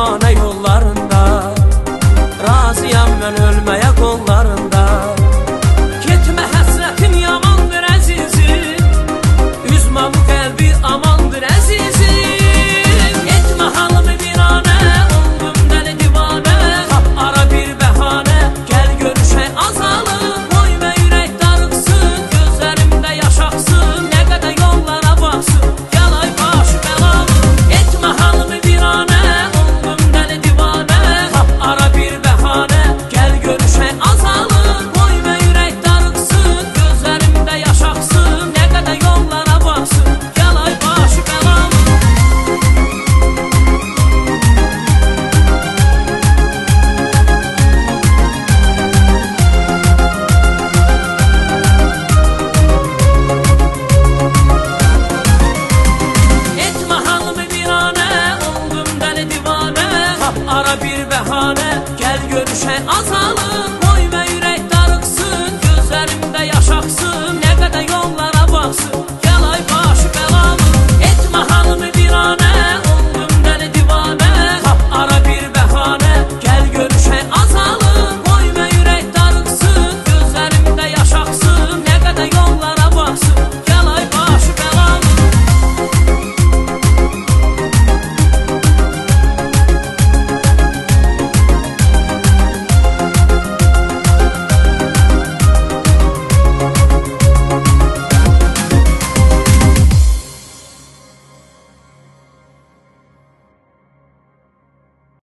divane yollarında. Razıyam ben ölmeye kollarında. Gitme həsrətim yamandır əzizim, üzmə bu qəlbi amandır əzizim. Etmə halımı viranə, oldum dəli divanə, tap ara bir bəhanə, gəl görüşək azalım. Qoyma ürək darıqsın, gözlərimdə yaşaxsın, nə qədər yollara baxsın, gəl ay başı bəlalım. Etmə halımı viranə, oldum dəli divanə, tap ara bir bəhanə, gəl görüşək azalım. Qoyma ürək darıqsın, gözlərimdə yaşaxsın, nə qədər yollara baxsın, gəl ay başı bəlalım. Etmə halımı viranə, oldum dəli divanə, tap ara bir bəhanə, gəl görüşək azalım.